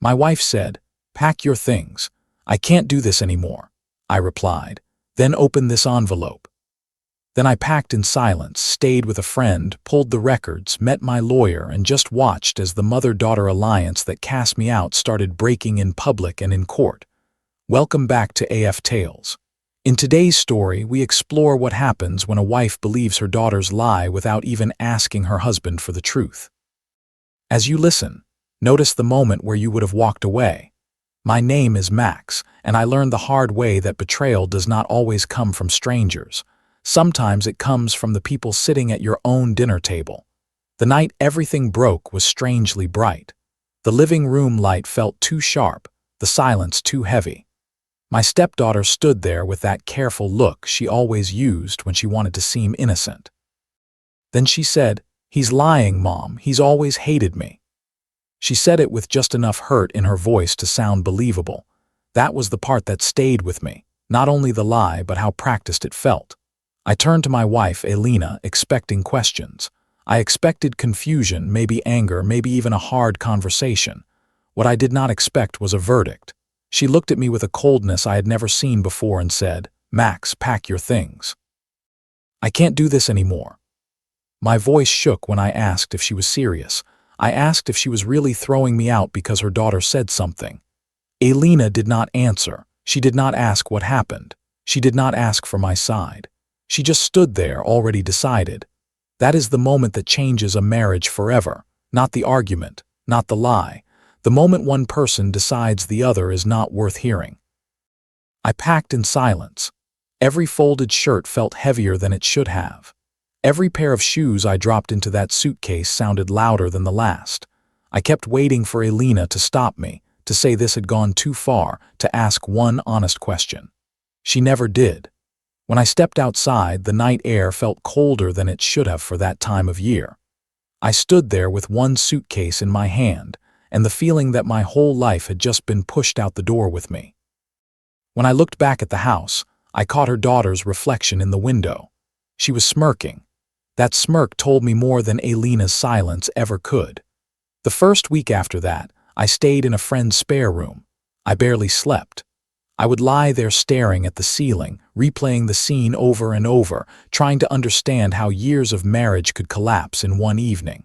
My wife said, "Pack your things. I can't do this anymore," I replied. "Then open this envelope." Then I packed in silence, stayed with a friend, pulled the records, met my lawyer, and just watched as the mother-daughter alliance that cast me out started breaking in public and in court. Welcome back to AF Tales. In today's story, we explore what happens when a wife believes her daughter's lie without even asking her husband for the truth. As you listen, notice the moment where you would have walked away. My name is Max, and I learned the hard way that betrayal does not always come from strangers. Sometimes it comes from the people sitting at your own dinner table. The night everything broke was strangely bright. The living room light felt too sharp, the silence too heavy. My stepdaughter stood there with that careful look she always used when she wanted to seem innocent. Then she said, "He's lying, Mom. He's always hated me." She said it with just enough hurt in her voice to sound believable. That was the part that stayed with me, not only the lie but how practiced it felt. I turned to my wife, Elena, expecting questions. I expected confusion, maybe anger, maybe even a hard conversation. What I did not expect was a verdict. She looked at me with a coldness I had never seen before and said, "Max, pack your things. I can't do this anymore." My voice shook when I asked if she was serious. I asked if she was really throwing me out because her daughter said something. Elena did not answer. She did not ask what happened. She did not ask for my side. She just stood there, already decided. That is the moment that changes a marriage forever. Not the argument, not the lie. The moment one person decides the other is not worth hearing. I packed in silence. Every folded shirt felt heavier than it should have. Every pair of shoes I dropped into that suitcase sounded louder than the last. I kept waiting for Elena to stop me, to say this had gone too far, to ask one honest question. She never did. When I stepped outside, the night air felt colder than it should have for that time of year. I stood there with one suitcase in my hand, and the feeling that my whole life had just been pushed out the door with me. When I looked back at the house, I caught her daughter's reflection in the window. She was smirking. That smirk told me more than Elena's silence ever could. The first week after that, I stayed in a friend's spare room. I barely slept. I would lie there staring at the ceiling, replaying the scene over and over, trying to understand how years of marriage could collapse in one evening.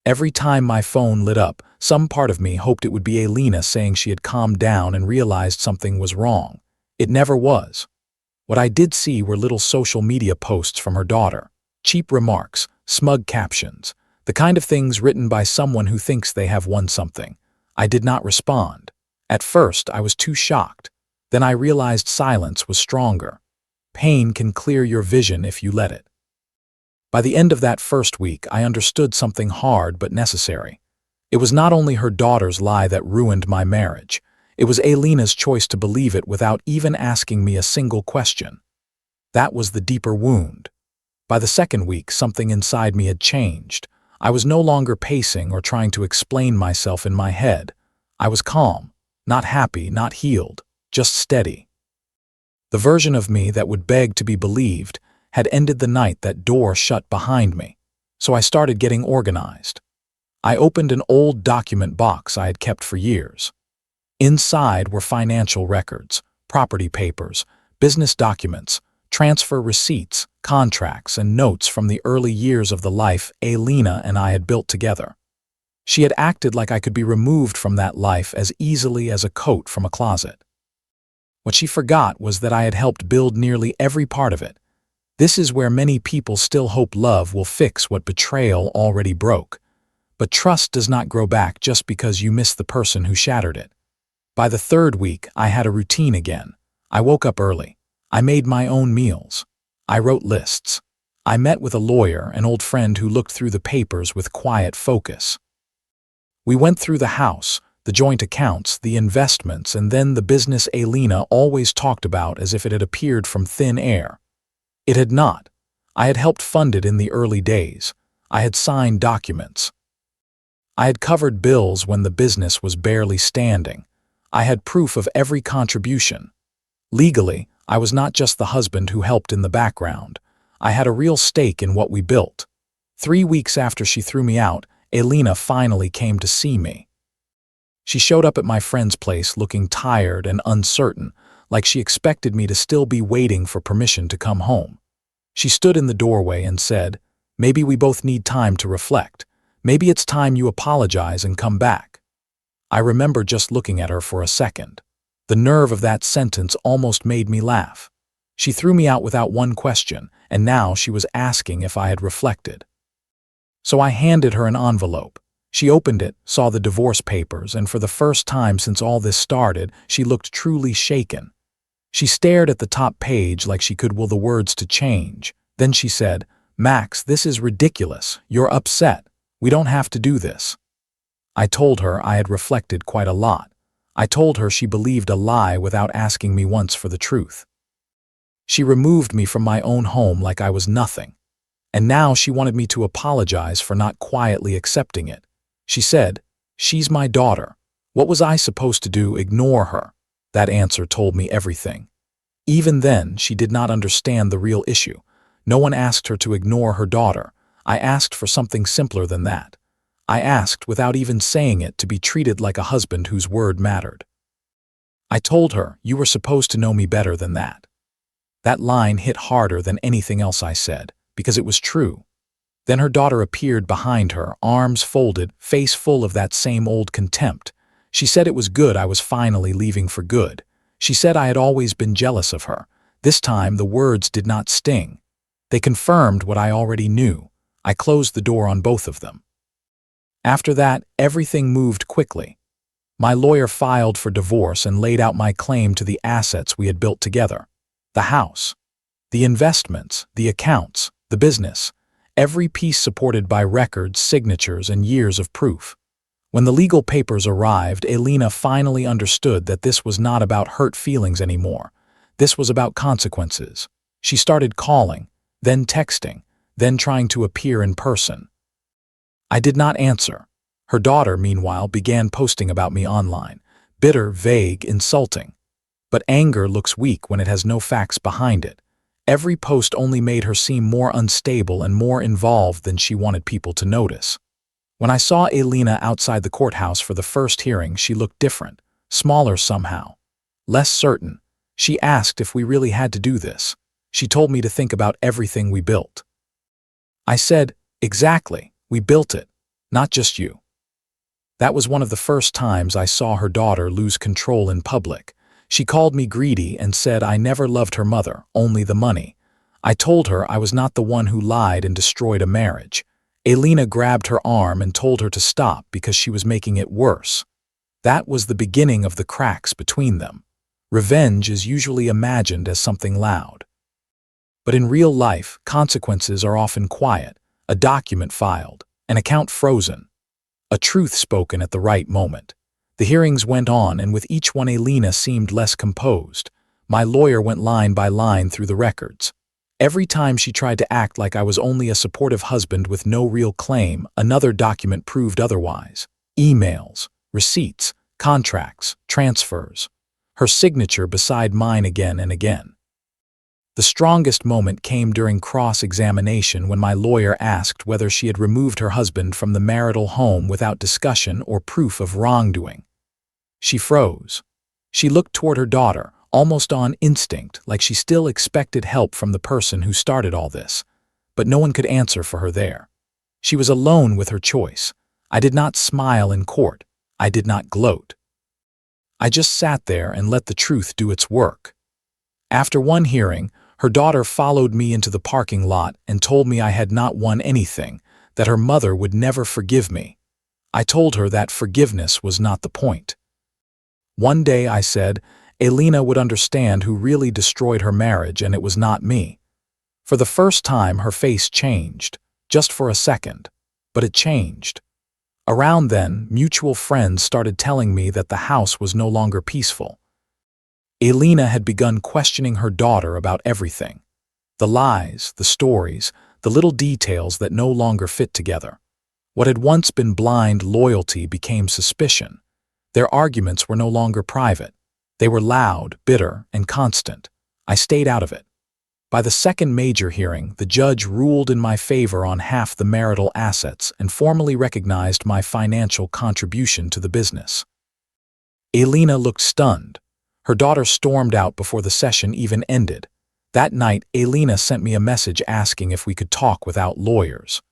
Every time my phone lit up, some part of me hoped it would be Elena saying she had calmed down and realized something was wrong. It never was. What I did see were little social media posts from her daughter. Cheap remarks, smug captions, the kind of things written by someone who thinks they have won something. I did not respond. At first, I was too shocked. Then I realized silence was stronger. Pain can clear your vision if you let it. By the end of that first week, I understood something hard but necessary. It was not only her daughter's lie that ruined my marriage. It was Elena's choice to believe it without even asking me a single question. That was the deeper wound. By the second week, something inside me had changed. I was no longer pacing or trying to explain myself in my head. I was calm. Not happy, not healed, just steady. The version of me that would beg to be believed had ended the night that door shut behind me, so I started getting organized. I opened an old document box I had kept for years. Inside were financial records, property papers, business documents, transfer receipts, contracts, and notes from the early years of the life Elena and I had built together. She had acted like I could be removed from that life as easily as a coat from a closet. What she forgot was that I had helped build nearly every part of it. This is where many people still hope love will fix what betrayal already broke. But trust does not grow back just because you miss the person who shattered it. By the third week, I had a routine again. I woke up early. I made my own meals. I wrote lists. I met with a lawyer, an old friend who looked through the papers with quiet focus. We went through the house, the joint accounts, the investments, and then the business Elena always talked about as if it had appeared from thin air. It had not. I had helped fund it in the early days. I had signed documents. I had covered bills when the business was barely standing. I had proof of every contribution. Legally, I was not just the husband who helped in the background. I had a real stake in what we built. 3 weeks after she threw me out, Elena finally came to see me. She showed up at my friend's place looking tired and uncertain, like she expected me to still be waiting for permission to come home. She stood in the doorway and said, "Maybe we both need time to reflect. Maybe it's time you apologize and come back." I remember just looking at her for a second. The nerve of that sentence almost made me laugh. She threw me out without one question, and now she was asking if I had reflected. So I handed her an envelope. She opened it, saw the divorce papers, and for the first time since all this started, she looked truly shaken. She stared at the top page like she could will the words to change. Then she said, "Max, this is ridiculous. You're upset. We don't have to do this." I told her I had reflected quite a lot. I told her she believed a lie without asking me once for the truth. She removed me from my own home like I was nothing. And now she wanted me to apologize for not quietly accepting it. She said, "She's my daughter. What was I supposed to do? Ignore her?" That answer told me everything. Even then, she did not understand the real issue. No one asked her to ignore her daughter. I asked for something simpler than that. I asked, without even saying it, to be treated like a husband whose word mattered. I told her, "You were supposed to know me better than that." That line hit harder than anything else I said, because it was true. Then her daughter appeared behind her, arms folded, face full of that same old contempt. She said it was good I was finally leaving for good. She said I had always been jealous of her. This time the words did not sting. They confirmed what I already knew. I closed the door on both of them. After that, everything moved quickly. My lawyer filed for divorce and laid out my claim to the assets we had built together. The house, the investments, the accounts, the business, every piece supported by records, signatures, and years of proof. When the legal papers arrived, Elena finally understood that this was not about hurt feelings anymore. This was about consequences. She started calling, then texting, then trying to appear in person. I did not answer. Her daughter, meanwhile, began posting about me online. Bitter, vague, insulting. But anger looks weak when it has no facts behind it. Every post only made her seem more unstable and more involved than she wanted people to notice. When I saw Elena outside the courthouse for the first hearing, she looked different, smaller somehow, less certain. She asked if we really had to do this. She told me to think about everything we built. I said, "Exactly, we built it, not just you." That was one of the first times I saw her daughter lose control in public. She called me greedy and said I never loved her mother, only the money. I told her I was not the one who lied and destroyed a marriage. Elena grabbed her arm and told her to stop because she was making it worse. That was the beginning of the cracks between them. Revenge is usually imagined as something loud. But in real life, consequences are often quiet, a document filed, an account frozen, a truth spoken at the right moment. The hearings went on, and with each one Elena seemed less composed. My lawyer went line by line through the records. Every time she tried to act like I was only a supportive husband with no real claim, another document proved otherwise. Emails, receipts, contracts, transfers. Her signature beside mine again and again. The strongest moment came during cross-examination when my lawyer asked whether she had removed her husband from the marital home without discussion or proof of wrongdoing. She froze. She looked toward her daughter, almost on instinct, like she still expected help from the person who started all this. But no one could answer for her there. She was alone with her choice. I did not smile in court. I did not gloat. I just sat there and let the truth do its work. After one hearing, her daughter followed me into the parking lot and told me I had not won anything, that her mother would never forgive me. I told her that forgiveness was not the point. One day, I said, Elena would understand who really destroyed her marriage, and it was not me. For the first time, her face changed, just for a second, but it changed. Around then, mutual friends started telling me that the house was no longer peaceful. Elena had begun questioning her daughter about everything. The lies, the stories, the little details that no longer fit together. What had once been blind loyalty became suspicion. Their arguments were no longer private. They were loud, bitter, and constant. I stayed out of it. By the second major hearing, the judge ruled in my favor on half the marital assets and formally recognized my financial contribution to the business. Alina looked stunned. Her daughter stormed out before the session even ended. That night, Alina sent me a message asking if we could talk without lawyers.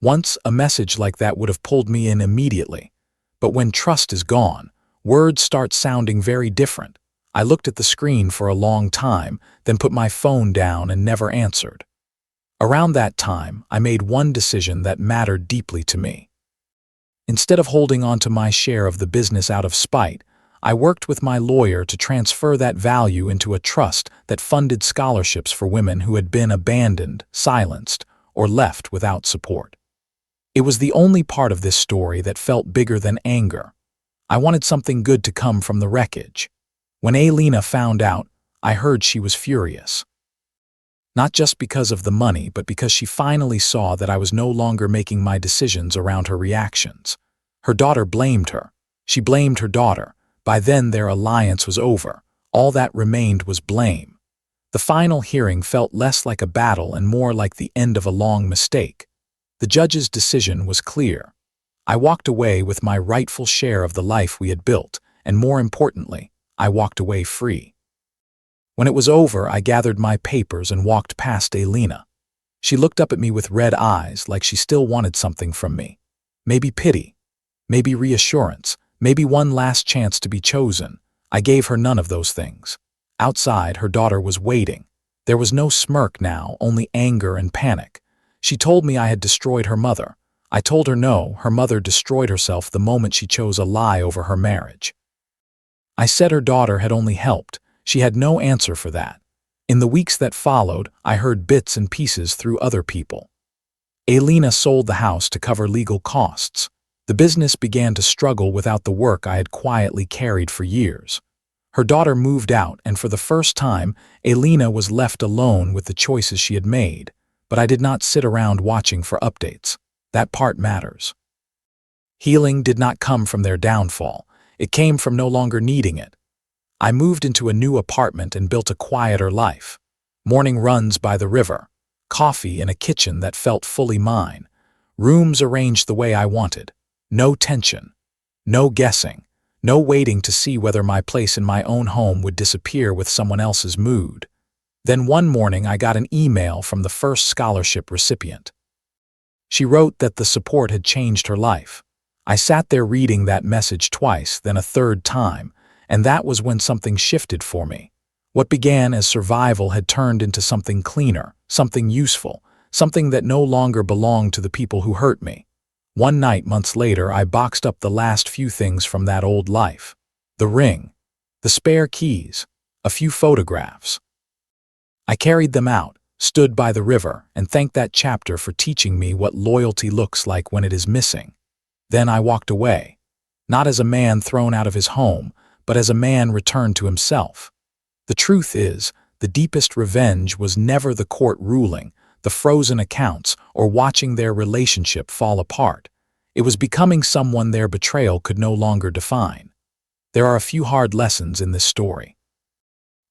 Once, a message like that would have pulled me in immediately. But when trust is gone, words start sounding very different. I looked at the screen for a long time, then put my phone down and never answered. Around that time, I made one decision that mattered deeply to me. Instead of holding on to my share of the business out of spite, I worked with my lawyer to transfer that value into a trust that funded scholarships for women who had been abandoned, silenced, or left without support. It was the only part of this story that felt bigger than anger. I wanted something good to come from the wreckage. When Alina found out, I heard she was furious. Not just because of the money, but because she finally saw that I was no longer making my decisions around her reactions. Her daughter blamed her. She blamed her daughter. By then their alliance was over. All that remained was blame. The final hearing felt less like a battle and more like the end of a long mistake. The judge's decision was clear. I walked away with my rightful share of the life we had built, and more importantly, I walked away free. When it was over, I gathered my papers and walked past Alina. She looked up at me with red eyes like she still wanted something from me. Maybe pity, maybe reassurance, maybe one last chance to be chosen. I gave her none of those things. Outside, her daughter was waiting. There was no smirk now, only anger and panic. She told me I had destroyed her mother. I told her no, her mother destroyed herself the moment she chose a lie over her marriage. I said her daughter had only helped. She had no answer for that. In the weeks that followed, I heard bits and pieces through other people. Alina sold the house to cover legal costs. The business began to struggle without the work I had quietly carried for years. Her daughter moved out, and for the first time, Alina was left alone with the choices she had made. But I did not sit around watching for updates. That part matters. Healing did not come from their downfall. It came from no longer needing it. I moved into a new apartment and built a quieter life. Morning runs by the river. Coffee in a kitchen that felt fully mine. Rooms arranged the way I wanted. No tension. No guessing. No waiting to see whether my place in my own home would disappear with someone else's mood. Then one morning I got an email from the first scholarship recipient. She wrote that the support had changed her life. I sat there reading that message twice, then a third time, and that was when something shifted for me. What began as survival had turned into something cleaner, something useful, something that no longer belonged to the people who hurt me. One night, months later, I boxed up the last few things from that old life. The ring, the spare keys, a few photographs. I carried them out, stood by the river, and thanked that chapter for teaching me what loyalty looks like when it is missing. Then I walked away, not as a man thrown out of his home, but as a man returned to himself. The truth is, the deepest revenge was never the court ruling, the frozen accounts, or watching their relationship fall apart. It was becoming someone their betrayal could no longer define. There are a few hard lessons in this story.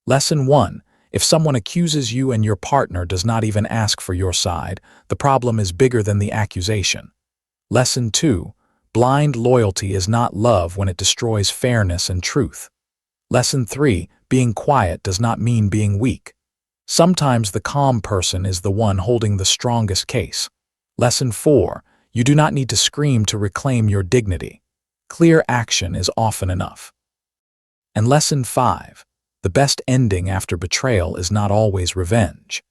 Lesson 1. If someone accuses you and your partner does not even ask for your side, the problem is bigger than the accusation. Lesson 2. Blind loyalty is not love when it destroys fairness and truth. Lesson 3. Being quiet does not mean being weak. Sometimes the calm person is the one holding the strongest case. Lesson 4. You do not need to scream to reclaim your dignity. Clear action is often enough. And Lesson 5. The best ending after betrayal is not always revenge.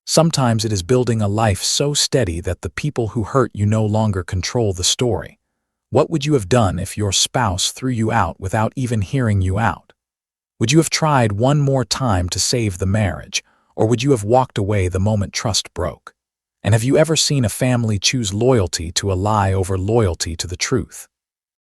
Sometimes it is building a life so steady that the people who hurt you no longer control the story. What would you have done if your spouse threw you out without even hearing you out? Would you have tried one more time to save the marriage, or would you have walked away the moment trust broke? And have you ever seen a family choose loyalty to a lie over loyalty to the truth?